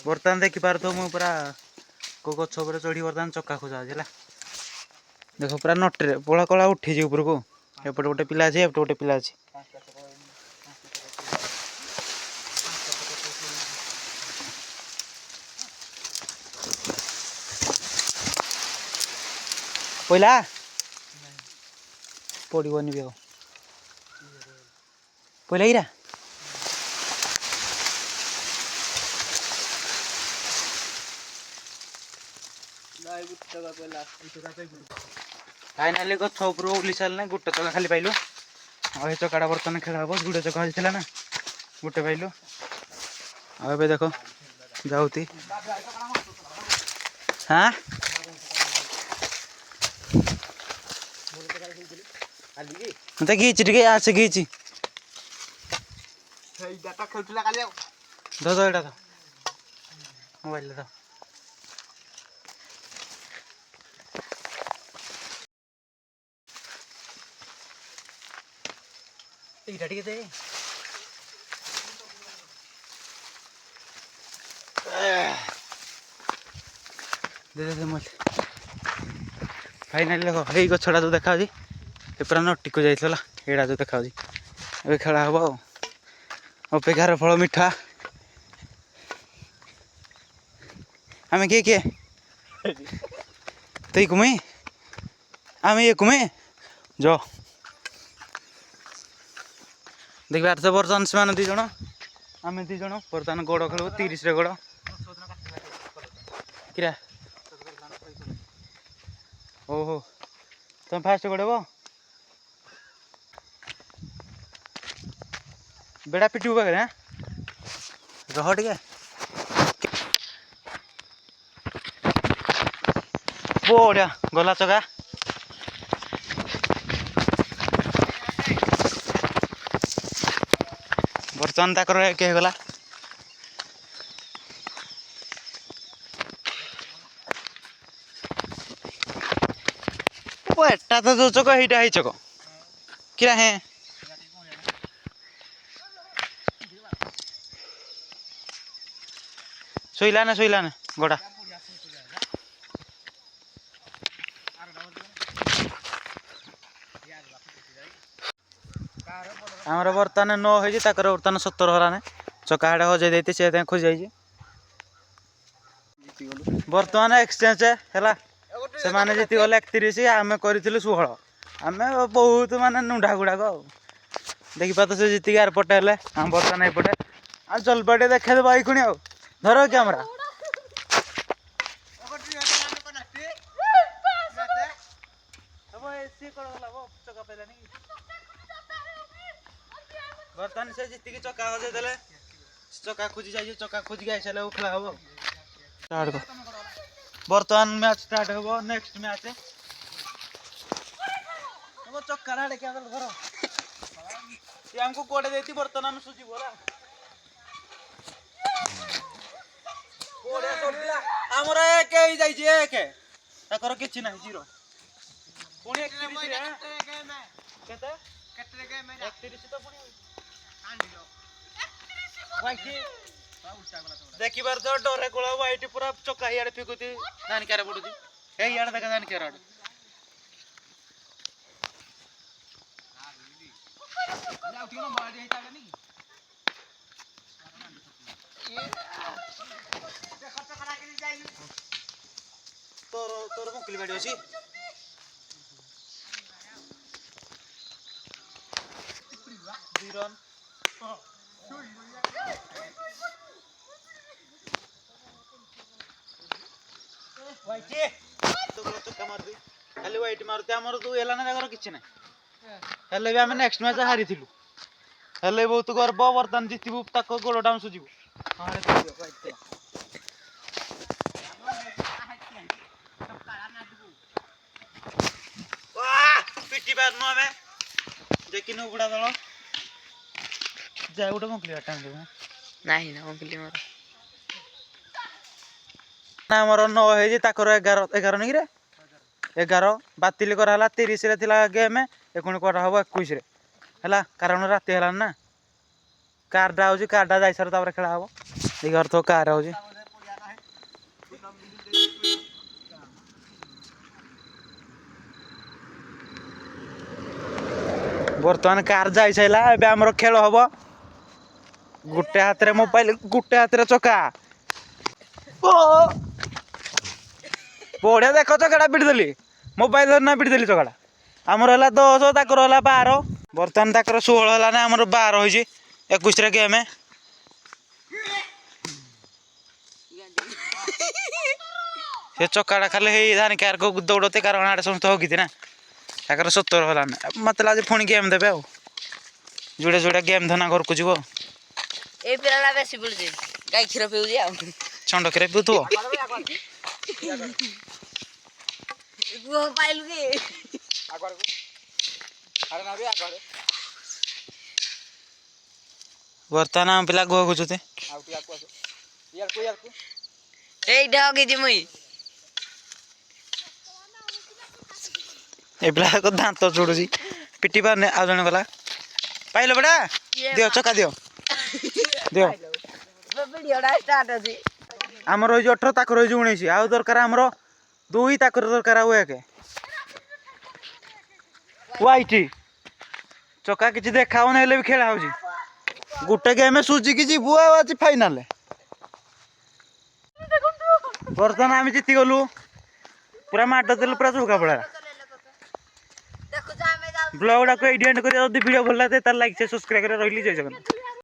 बर्तमान देखिपार तो मुझे पूरा को गछ पर चढ़ी बर्तमान चक्का खोजा है। देख पूरा नटे पड़ा कला उठी ऊपर को एपटे गोटे पिला अच्छे एपटे गोटे पिला अच्छे। पहला पड़ोनी भी पहला हीरा फाइनाली गछ उपर ओह्ली सारे गोटे चका खाली पाइलु आ चकाटा बर्तमान खेल हम गुड़े चका होता ना गोटे पाइलु आ देख जाऊती हाँ मत घीची टे आसे घीची दो एटा तो मोबाइल तो इटा टे दे दे दे मत फाइनाली देखो यही गछटा जो देखा पूरा नटी को जाइला एड़ा जो देखा ए खेल हम अपेक्षार फल मिठा आम किए किए तई कुमे आम ये कुमे जो देखिए तो बर्तमान से दीज आम दीज बर्तमान गोड़ खेल 30 गोड़ किरा ओहो तुम फास्ट गोड़ब बेड़ा पिटू पाखे हाँ रह टे बढ़िया गला चका बर्तमान ताकर किए गला एटा तो जो चक यहीटा ही चक किरा हे शोला ना गोड़ा आमर बर्तमान 9 हो बर्तमान 17 हलाने चका हाड़ा हजे देती से खोज जाइए बर्तमान एक्सचेंज है से माने जीति गले 31 आम कर 16 आम बहुत माने नुंडा गुड़ाक देखिपा तो से जीति यार पटे हेले आम बर्तमान एपटे आ जलपाटे देखा दे भाई खुणी आ धर कैमरा बर्तमान से जीति चका हजे देले चका खोजी जाइए चका खोजिक आई सारे खेला हम स्टार्ट बर्तमान मैच स्टार्ट हो नेक्स्ट मैच चक्का क्या घर कोड़े देती बर्तमान सुजी बोला आमर एक कि ना जीरो पुणी देखी बार तो डरे कोला वाइट पूरा चक्का हियाड़े फिकुती धान क्यारे पड़ुची हे हियाड़े देखा धान क्यारे तोर तोर मुकली बाड़ी अछि बीरन वाइट तो चक्का मार दी खाली वाइट मारते हमर तू एला ना जगर किछ नै हेले भी आम नेक्स्ट मैच हारी थिलु हेले बहुत गर्व बर्तमान जितबू ताको गोड़टा सुझिबू पिटी बार नो आमे देखिनु बुढ़ा दल जाय गोटे मुकली टाइम देबू नाही ना मुकली मोर ना मोर 9 हे जे ताकर 11 नहीं रे 11 बातिल करा 30 रे थिला गेम एखुणी करा हबो 21 रे हला कारण राति हला ना कार्डा होजी कार्डा जाई सर तापर खेला हबो देखर तो कार होजी बर्तमान कार जाई साइला एबे हमर खेल हबो गुटे हाथ रे मोबाइल गुटे हाथ रे चका बढ़िया देख चकाटा पिट देली मोबाइल धरना पिट देली चकाटा आमर है 10 ताकर है 12 बर्तमान ताकर 16 है ना आमर 12 होइछि 21 रे गेम से चकाटा खाली हे धान कार को दौड़ते कारण आड़े समस्त होगी ना ताकर 70 होला ना मतलब आज पुणी गेम देबे आ जुड़े जुड़े गेम धना घर को जीवो ए पिलाला बेसी बुलजी गाय खीर पिउजी आ छंड खीर पिउथो गुह पाइलु के आगर को अरे ना भी आगर वर्तमान हम पिला गुह गुजुते आउ टिया को यार को ए डॉग जी मुई ए पिला को दांत जोड़ुजी पिटी पाने आ जने गला पाइलो बडा दियो चका दियो दियो वीडियोटा स्टार्ट अछि हमर होई 18 ताकर होई 19 आउ दरकार हमर 2 ताकर दरकार आ एके वाइटी चका किछि देखाउ नै ले भी खेला होजी गुटे गेम में सुजी की जीबु आज फाइनल बर्तमान आम जीति गलु पूरा माट देलु पूरा चौका पड़ा ब्लॉग को एडिट कर वीडियो भल लगे तार लाइक से सब्सक्राइब कर रही जय जगन्नाथ।